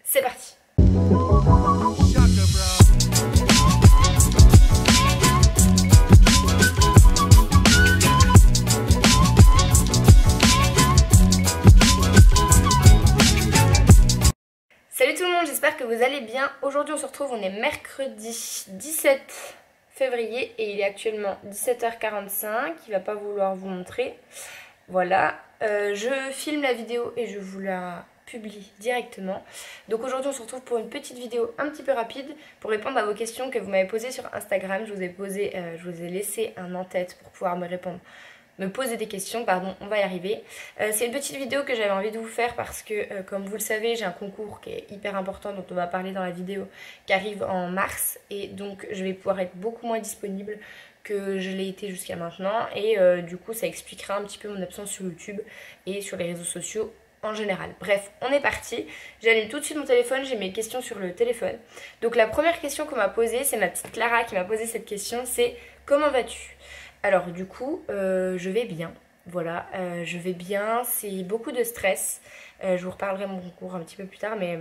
c'est parti. Salut tout le monde, j'espère que vous allez bien. Aujourd'hui on se retrouve, on est mercredi 17 février et il est actuellement 17h45. Il va pas vouloir vous montrer. Voilà, je filme la vidéo et je vous la publie directement. Donc aujourd'hui on se retrouve pour une petite vidéo un petit peu rapide pour répondre à vos questions que vous m'avez posées sur Instagram. Je vous ai laissé un en-tête pour pouvoir me poser des questions, pardon, on va y arriver. C'est une petite vidéo que j'avais envie de vous faire parce que, comme vous le savez, j'ai un concours qui est hyper important dont on va parler dans la vidéo qui arrive en mars et donc je vais pouvoir être beaucoup moins disponible que je l'ai été jusqu'à maintenant et du coup ça expliquera un petit peu mon absence sur YouTube et sur les réseaux sociaux en général. Bref, on est parti. J'allume tout de suite mon téléphone, j'ai mes questions sur le téléphone. Donc la première question qu'on m'a posée, c'est ma petite Clara qui m'a posé cette question, c'est « Comment vas-tu » Alors du coup, je vais bien. Voilà, je vais bien, c'est beaucoup de stress. Je vous reparlerai de mon concours un petit peu plus tard, mais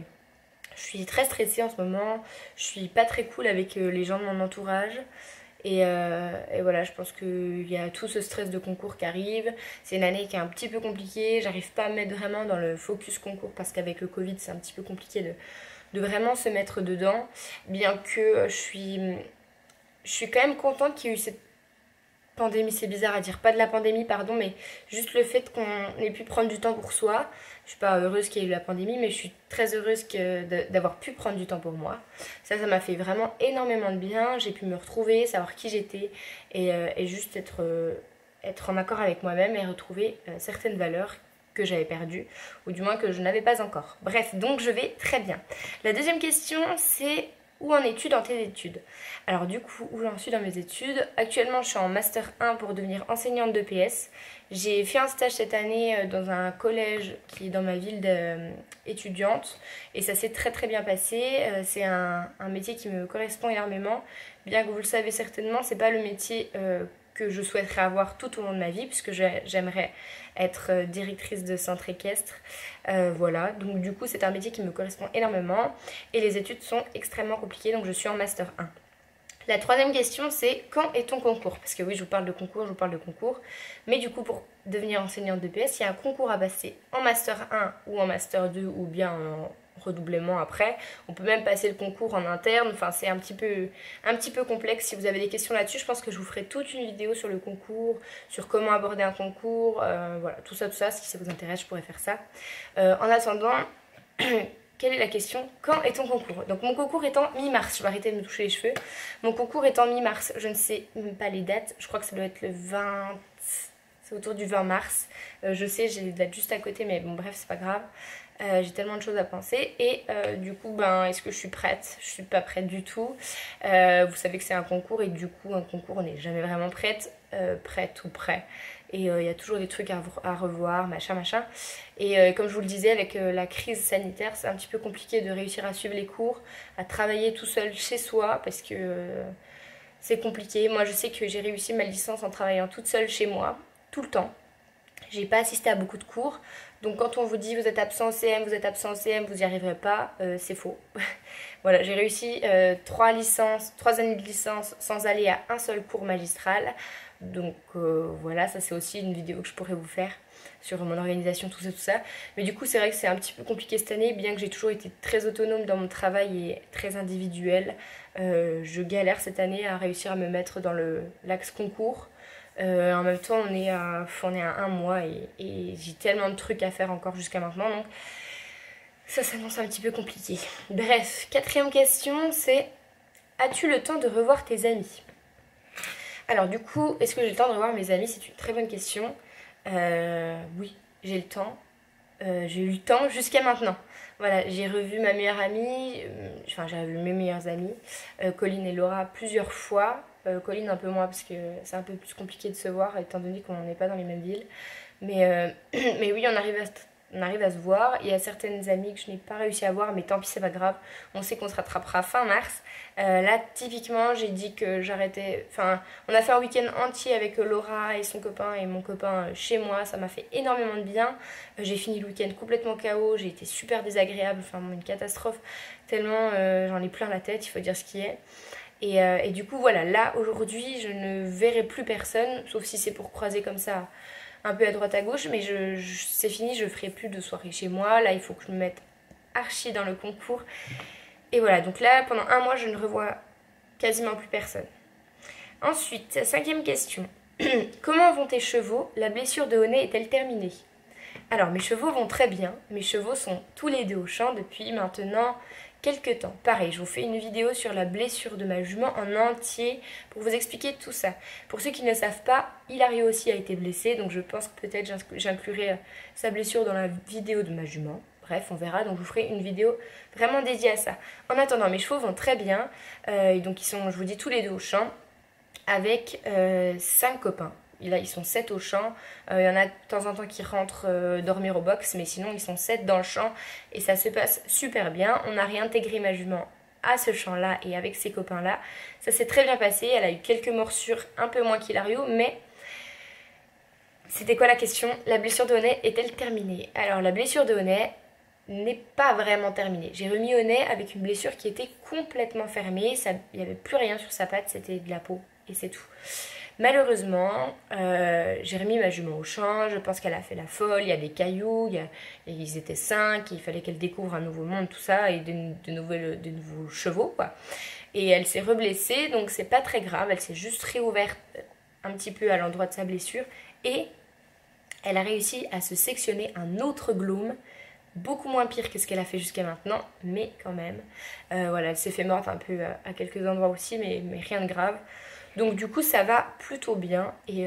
je suis très stressée en ce moment. Je suis pas très cool avec les gens de mon entourage. Et voilà, je pense qu'il y a tout ce stress de concours qui arrive. C'est une année qui est un petit peu compliquée. J'arrive pas à me mettre vraiment dans le focus concours parce qu'avec le Covid, c'est un petit peu compliqué de vraiment se mettre dedans. Bien que je suis quand même contente qu'il y ait eu cette pandémie, c'est bizarre à dire, pas de la pandémie pardon, mais juste le fait qu'on ait pu prendre du temps pour soi. Je suis pas heureuse qu'il y ait eu la pandémie, mais je suis très heureuse d'avoir pu prendre du temps pour moi. Ça m'a fait vraiment énormément de bien. J'ai pu me retrouver, savoir qui j'étais et juste être en accord avec moi-même et retrouver certaines valeurs que j'avais perdues, ou du moins que je n'avais pas encore. Bref, donc je vais très bien. La deuxième question, c'est où en es-tu dans tes études? Alors du coup, où j'en suis dans mes études? Actuellement, je suis en Master 1 pour devenir enseignante de PS. J'ai fait un stage cette année dans un collège qui est dans ma ville étudiante et ça s'est très très bien passé. C'est un métier qui me correspond énormément. Bien que vous le savez certainement, c'est pas le métier que je souhaiterais avoir tout au long de ma vie puisque j'aimerais être directrice de centre équestre. Voilà, donc du coup c'est un métier qui me correspond énormément et les études sont extrêmement compliquées, donc je suis en Master 1. La troisième question, c'est quand est ton concours? Parce que oui, je vous parle de concours, mais du coup, pour devenir enseignante de PS, il y a un concours à passer en Master 1 ou en Master 2 ou bien en redoublement après. On peut même passer le concours en interne, enfin c'est un petit peu complexe. Si vous avez des questions là-dessus, je pense que je vous ferai toute une vidéo sur le concours, sur comment aborder un concours, voilà, tout ça, si ça vous intéresse, je pourrais faire ça. En attendant... Quelle est la question? Quand est ton concours? Donc mon concours est en mi-mars, je vais arrêter de me toucher les cheveux. Mon concours est en mi-mars, je ne sais même pas les dates, je crois que ça doit être le 20... C'est autour du 20 mars. Je sais, j'ai les dates juste à côté, mais bon bref, c'est pas grave. J'ai tellement de choses à penser et du coup, est-ce que je suis prête? Je suis pas prête du tout. Vous savez que c'est un concours et du coup, un concours, on n'est jamais vraiment prête ou prêt. Et il y a toujours des trucs à revoir, machin. Et comme je vous le disais, avec la crise sanitaire, c'est un petit peu compliqué de réussir à suivre les cours, à travailler tout seul chez soi, parce que c'est compliqué. Moi, je sais que j'ai réussi ma licence en travaillant toute seule chez moi, tout le temps. J'ai pas assisté à beaucoup de cours. Donc quand on vous dit vous êtes absent en CM, vous n'y arriverez pas, c'est faux. Voilà, j'ai réussi 3 années de licence sans aller à un seul cours magistral. Donc voilà, ça c'est aussi une vidéo que je pourrais vous faire sur mon organisation, tout ça. Mais du coup c'est vrai que c'est un petit peu compliqué cette année, bien que j'ai toujours été très autonome dans mon travail et très individuelle. Je galère cette année à réussir à me mettre dans l'axe concours. En même temps on est à un mois et j'ai tellement de trucs à faire encore jusqu'à maintenant, donc ça s'annonce un petit peu compliqué. Bref, quatrième question, c'est as-tu le temps de revoir tes amis? Alors du coup, est-ce que j'ai le temps de revoir mes amis? C'est une très bonne question. Oui, j'ai le temps. J'ai eu le temps jusqu'à maintenant. Voilà, j'ai revu ma meilleure amie, j'ai revu mes meilleures amies, Colline et Laura, plusieurs fois. Colline un peu moins parce que c'est un peu plus compliqué de se voir étant donné qu'on n'est pas dans les mêmes villes. Mais oui, on arrive on arrive à se voir. Il y a certaines amies que je n'ai pas réussi à voir, mais tant pis, c'est pas grave. On sait qu'on se rattrapera fin mars. Là, typiquement, j'ai dit que j'arrêtais. Enfin, on a fait un week-end entier avec Laura et son copain et mon copain chez moi. Ça m'a fait énormément de bien. J'ai fini le week-end complètement KO. J'ai été super désagréable. Enfin, une catastrophe. Tellement j'en ai plein la tête, il faut dire ce qui est. Et du coup, voilà, là, aujourd'hui, je ne verrai plus personne, sauf si c'est pour croiser comme ça un peu à droite à gauche, mais c'est fini, je ferai plus de soirée chez moi. Là, il faut que je me mette archi dans le concours. Et voilà, donc là, pendant un mois, je ne revois quasiment plus personne. Ensuite, 5e question. Comment vont tes chevaux? La blessure de Honnet est-elle terminée? Alors, mes chevaux vont très bien. Mes chevaux sont tous les deux au champ depuis maintenant quelques temps. Pareil, je vous fais une vidéo sur la blessure de ma jument en entier pour vous expliquer tout ça. Pour ceux qui ne savent pas, Hilario aussi a été blessé, donc je pense que peut-être j'inclurai sa blessure dans la vidéo de ma jument. Bref, on verra, donc je vous ferai une vidéo vraiment dédiée à ça. En attendant, mes chevaux vont très bien, donc ils sont, je vous dis, tous les deux au champ, avec 5 copains. Et là, ils sont 7 au champ. Il y en a de temps en temps qui rentrent dormir au box, mais sinon, ils sont 7 dans le champ. Et ça se passe super bien. On a réintégré ma jument à ce champ-là et avec ses copains-là. Ça s'est très bien passé. Elle a eu quelques morsures, un peu moins qu'Hilario, mais c'était quoi la question? La blessure de Honnet est-elle terminée? Alors, la blessure de Honnet n'est pas vraiment terminée. J'ai remis Honnet avec une blessure qui était complètement fermée. Il n'y avait plus rien sur sa patte, c'était de la peau et c'est tout. Malheureusement, j'ai remis ma jument au champ, je pense qu'elle a fait la folle, il y a des cailloux, ils étaient 5, il fallait qu'elle découvre un nouveau monde, tout ça, et de nouveaux chevaux, quoi. Et elle s'est reblessée, donc c'est pas très grave, elle s'est juste réouverte un petit peu à l'endroit de sa blessure, et elle a réussi à se sectionner un autre glaume, beaucoup moins pire que ce qu'elle a fait jusqu'à maintenant, mais quand même. Voilà, elle s'est fait morte un peu à quelques endroits aussi, mais rien de grave. Donc du coup ça va plutôt bien et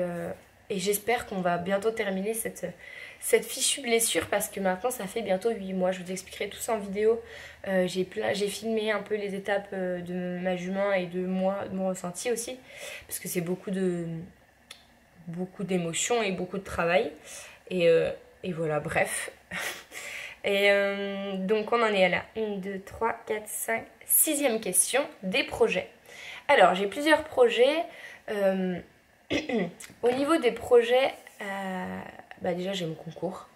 j'espère qu'on va bientôt terminer cette fichue blessure parce que maintenant ça fait bientôt 8 mois. Je vous expliquerai tout ça en vidéo. J'ai filmé un peu les étapes de ma jument et de moi, de mon ressenti aussi. Parce que c'est beaucoup d'émotions et beaucoup de travail. Et voilà, bref. Et donc on en est à la 1, 2, 3, 4, 5, 6e question, des projets. Alors, j'ai plusieurs projets. Au niveau des projets, déjà j'ai mon concours.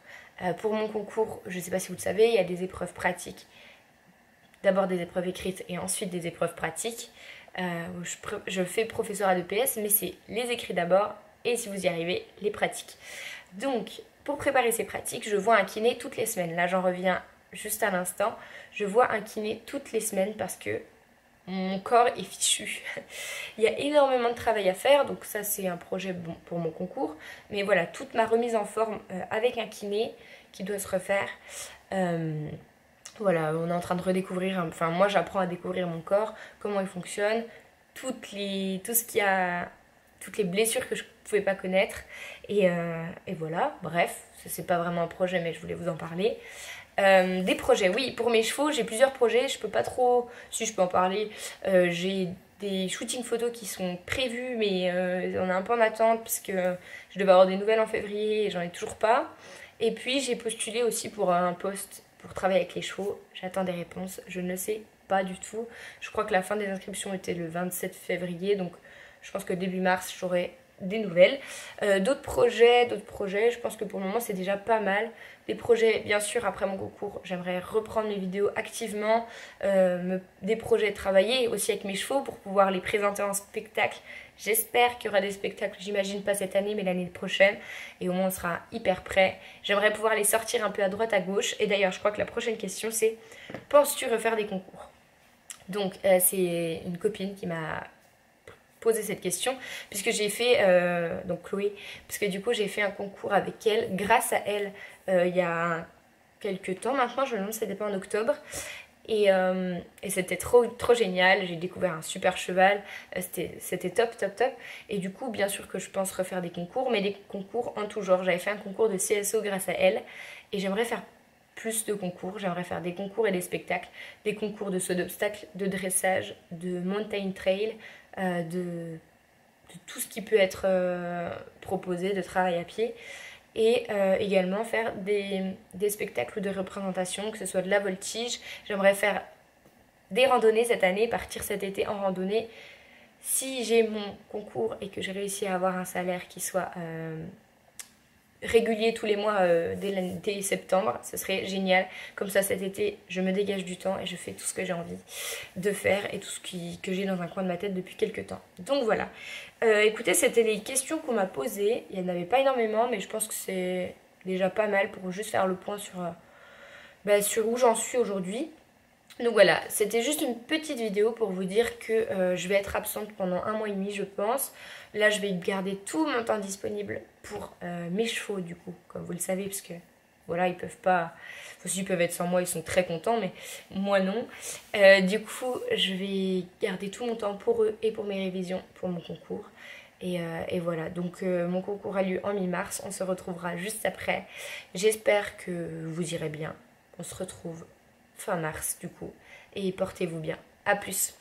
Pour mon concours, je ne sais pas si vous le savez, il y a des épreuves pratiques. D'abord des épreuves écrites et ensuite des épreuves pratiques. Je fais professorat de PS, mais c'est les écrits d'abord et si vous y arrivez, les pratiques. Donc, pour préparer ces pratiques, je vois un kiné toutes les semaines. Là, j'en reviens juste à l'instant. Je vois un kiné toutes les semaines parce que mon corps est fichu. Il y a énormément de travail à faire, donc ça c'est un projet bon pour mon concours. Mais voilà, toute ma remise en forme avec un kiné qui doit se refaire. Voilà, on est en train de redécouvrir, enfin moi j'apprends à découvrir mon corps, comment il fonctionne, toutes les blessures que je ne pouvais pas connaître. Et voilà, bref, c'est pas vraiment un projet mais je voulais vous en parler. Des projets, oui, pour mes chevaux, j'ai plusieurs projets, je peux pas trop, si je peux en parler, j'ai des shootings photos qui sont prévus, mais on est un peu en attente parce que je devais avoir des nouvelles en février et j'en ai toujours pas. Et puis j'ai postulé aussi pour un poste pour travailler avec les chevaux, j'attends des réponses, je ne sais pas du tout. Je crois que la fin des inscriptions était le 27 février, donc je pense que début mars j'aurai des nouvelles. D'autres projets, je pense que pour le moment c'est déjà pas mal. Des projets, bien sûr, après mon concours, j'aimerais reprendre mes vidéos activement, des projets travailler aussi avec mes chevaux pour pouvoir les présenter en spectacle. J'espère qu'il y aura des spectacles, j'imagine pas cette année mais l'année prochaine, et au moins on sera hyper prêt. J'aimerais pouvoir les sortir un peu à droite à gauche, et d'ailleurs je crois que la prochaine question c'est: penses-tu refaire des concours? Donc c'est une copine qui m'a poser cette question puisque j'ai fait donc Chloé, parce que du coup j'ai fait un concours avec elle, grâce à elle, il y a quelques temps maintenant, je me demande si c'était pas en octobre, et c'était trop génial, j'ai découvert un super cheval, c'était top, et du coup bien sûr que je pense refaire des concours, mais des concours en tout genre. J'avais fait un concours de CSO grâce à elle et j'aimerais faire plus de concours, j'aimerais faire des concours et des spectacles, des concours de saut d'obstacles, de dressage, de mountain trail, de tout ce qui peut être proposé, de travail à pied. et également faire des spectacles de représentation, que ce soit de la voltige. J'aimerais faire des randonnées cette année, partir cet été en randonnée. Si j'ai mon concours et que j'ai réussi à avoir un salaire qui soit régulier tous les mois dès septembre, ce serait génial. Comme ça cet été je me dégage du temps et je fais tout ce que j'ai envie de faire et tout ce que j'ai dans un coin de ma tête depuis quelques temps. Donc voilà, écoutez, c'était les questions qu'on m'a posées. Il n'y en avait pas énormément, mais je pense que c'est déjà pas mal pour juste faire le point sur où j'en suis aujourd'hui. Donc voilà, c'était juste une petite vidéo pour vous dire que je vais être absente pendant 1 mois et demi, je pense. Là, je vais garder tout mon temps disponible pour mes chevaux, du coup, comme vous le savez, parce que voilà, ils peuvent pas... Enfin, s'ils peuvent être sans moi, ils sont très contents, mais moi non. Du coup, je vais garder tout mon temps pour eux et pour mes révisions, pour mon concours. Et voilà, donc mon concours a lieu en mi-mars, on se retrouvera juste après. J'espère que vous irez bien. On se retrouve fin mars du coup. Et portez-vous bien. À plus.